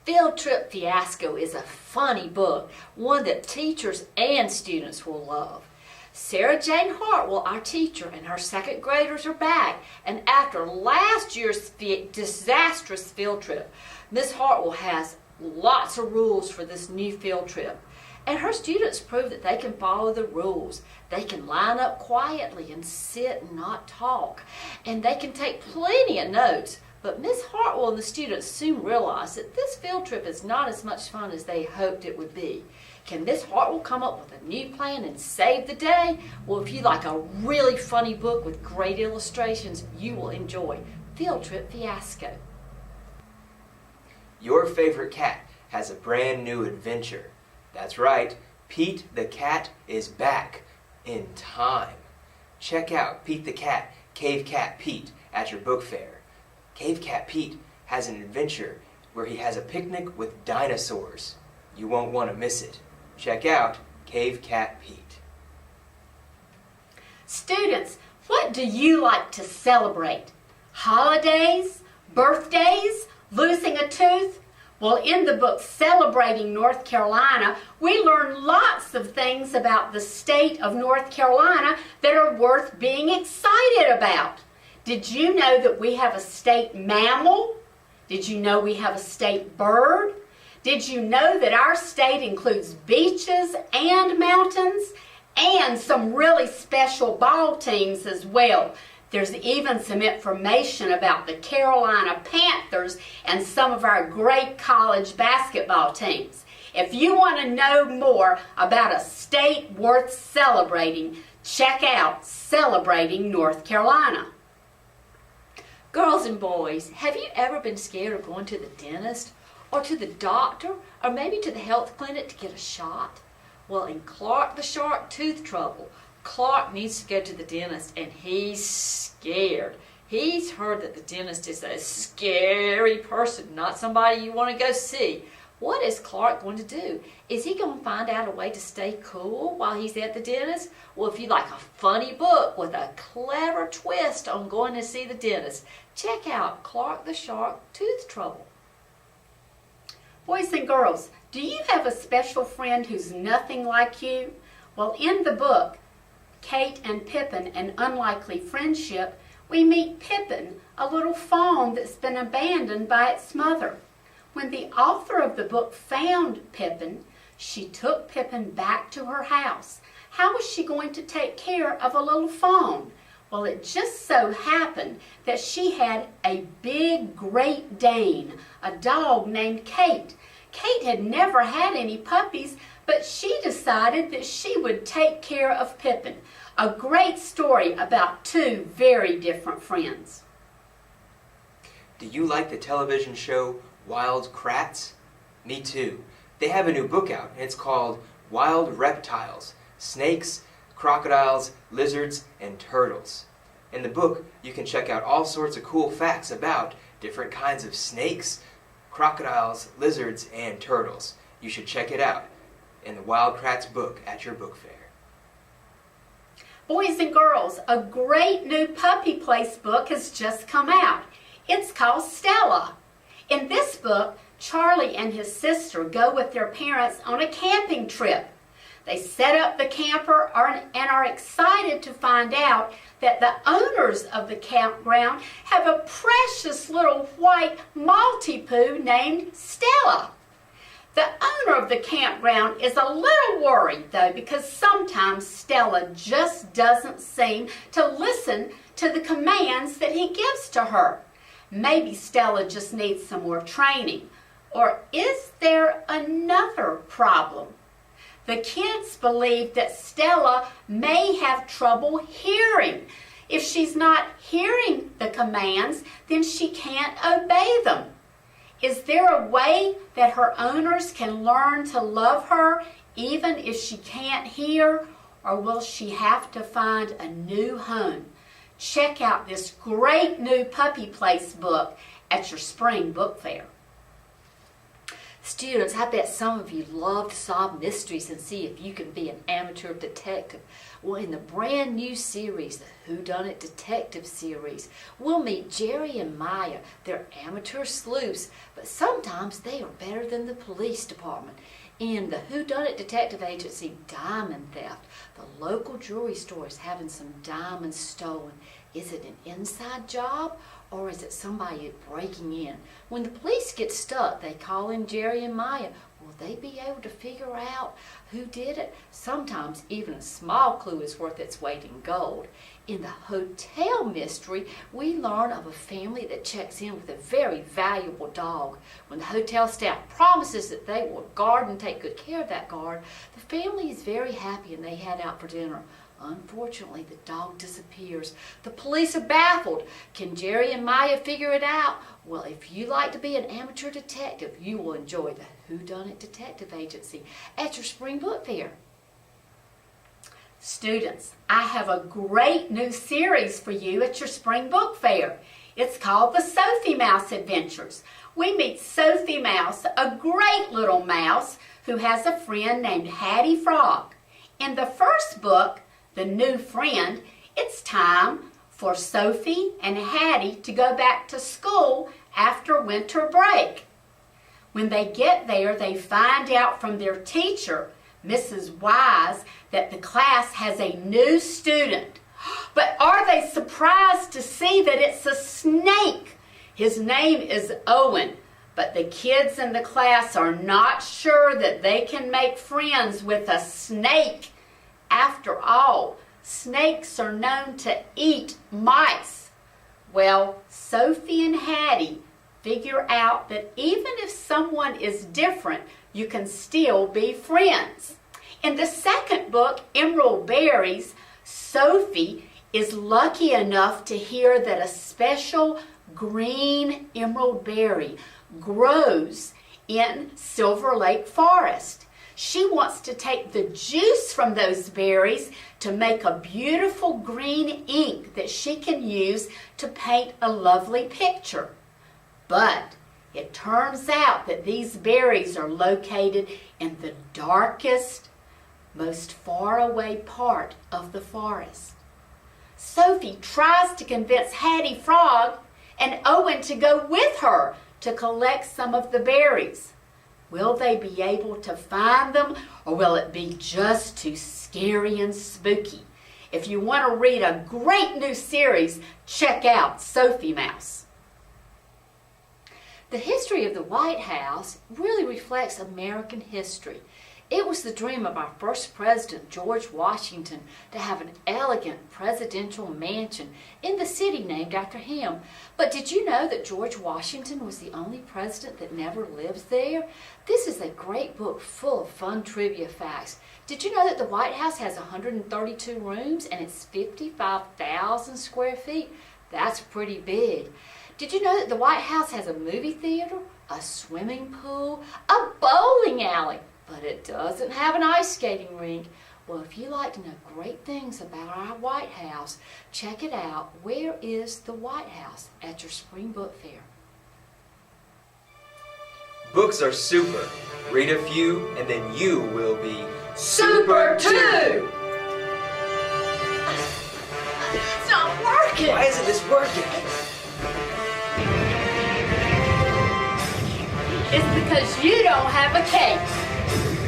Field Trip Fiasco is a funny book, one that teachers and students will love. Sarah Jane Hartwell, our teacher, and her second graders are back, and after last year's disastrous field trip, Miss Hartwell has lots of rules for this new field trip. And her students prove that they can follow the rules. They can line up quietly and sit and not talk. And they can take plenty of notes. But Miss Hartwell and the students soon realize that this field trip is not as much fun as they hoped it would be. Can Miss Hartwell come up with a new plan and save the day? Well, if you like a really funny book with great illustrations, you will enjoy Field Trip Fiasco. Your favorite cat has a brand new adventure. That's right, Pete the Cat is back in time. Check out Pete the Cat, Cave Cat Pete at your book fair. Cave Cat Pete has an adventure where he has a picnic with dinosaurs. You won't want to miss it. Check out Cave Cat Pete. Students, what do you like to celebrate? Holidays? Birthdays? Losing a tooth? Well, in the book Celebrating North Carolina, we learn lots of things about the state of North Carolina that are worth being excited about. Did you know that we have a state mammal? Did you know we have a state bird? Did you know that our state includes beaches and mountains and some really special ball teams as well? There's even some information about the Carolina Panthers and some of our great college basketball teams. If you want to know more about a state worth celebrating, check out Celebrating North Carolina. Girls and boys, have you ever been scared of going to the dentist or to the doctor or maybe to the health clinic to get a shot? Well, in Clark the Shark tooth trouble, Clark needs to go to the dentist and he's scared. He's heard that the dentist is a scary person, not somebody you want to go see. What is Clark going to do? Is he going to find out a way to stay cool while he's at the dentist? Well, if you like a funny book with a clever twist on going to see the dentist, check out Clark the Shark Tooth Trouble. Boys and girls, do you have a special friend who's nothing like you? Well, in the book, Kate and Pippin, An Unlikely Friendship, we meet Pippin, a little fawn that's been abandoned by its mother. When the author of the book found Pippin, she took Pippin back to her house. How was she going to take care of a little fawn? Well, it just so happened that she had a big Great Dane, a dog named Kate. Kate had never had any puppies, but she decided that she would take care of Pippin. A great story about two very different friends. Do you like the television show Wild Kratts? Me too. They have a new book out, and it's called Wild Reptiles, Snakes, Crocodiles, Lizards, and Turtles. In the book, you can check out all sorts of cool facts about different kinds of snakes, crocodiles, lizards, and turtles. You should check it out in the Wild Kratts book at your book fair. Boys and girls, a great new Puppy Place book has just come out. It's called Stella. In this book, Charlie and his sister go with their parents on a camping trip. They set up the camper and are excited to find out that the owners of the campground have a precious little white Maltipoo named Stella. The owner of the campground is a little worried, though, because sometimes Stella just doesn't seem to listen to the commands that he gives to her. Maybe Stella just needs some more training. Or is there another problem? The kids believe that Stella may have trouble hearing. If she's not hearing the commands, then she can't obey them. Is there a way that her owners can learn to love her even if she can't hear? Or will she have to find a new home? Check out this great new Puppy Place book at your spring book fair. Students, I bet some of you love to solve mysteries and see if you can be an amateur detective. Well, in the brand new series, the Whodunit Detective series, we'll meet Jerry and Maya. They're amateur sleuths, but sometimes they are better than the police department. In the Whodunit Detective Agency Diamond Theft, the local jewelry store is having some diamonds stolen. Is it an inside job or is it somebody breaking in? When the police get stuck, they call in Jerry and Maya. Will they be able to figure out who did it? Sometimes even a small clue is worth its weight in gold. In the hotel mystery, we learn of a family that checks in with a very valuable dog. When the hotel staff promises that they will guard and take good care of that guard, the family is very happy and they head out for dinner. Unfortunately, the dog disappears. The police are baffled. Can Jerry and Maya figure it out? Well, if you like to be an amateur detective, you will enjoy the Whodunit Detective Agency at your spring book fair. Students, I have a great new series for you at your spring book fair. It's called the Sophie Mouse Adventures. We meet Sophie Mouse, a great little mouse who has a friend named Hattie Frog. In the first book, The New Friend, it's time for Sophie and Hattie to go back to school after winter break. When they get there, they find out from their teacher, Mrs. Wise, that the class has a new student. But are they surprised to see that it's a snake? His name is Owen, but the kids in the class are not sure that they can make friends with a snake. After all, snakes are known to eat mice. Well, Sophie and Hattie figure out that even if someone is different, you can still be friends. In the second book, Emerald Berries, Sophie is lucky enough to hear that a special green emerald berry grows in Silver Lake Forest. She wants to take the juice from those berries to make a beautiful green ink that she can use to paint a lovely picture. But it turns out that these berries are located in the darkest, most faraway part of the forest. Sophie tries to convince Hattie Frog and Owen to go with her to collect some of the berries. Will they be able to find them, or will it be just too scary and spooky? If you want to read a great new series, check out Sophie Mouse. The history of the White House really reflects American history. It was the dream of our first president, George Washington, to have an elegant presidential mansion in the city named after him. But did you know that George Washington was the only president that never lives there? This is a great book full of fun trivia facts. Did you know that the White House has 132 rooms and it's 55,000 square feet? That's pretty big. Did you know that the White House has a movie theater, a swimming pool, a bowling alley? But it doesn't have an ice skating rink. Well, if you like to know great things about our White House, check it out. Where is the White House? At your spring book fair. Books are super. Read a few and then you will be Super too! It's not working! Why isn't this working? It's because you don't have a case.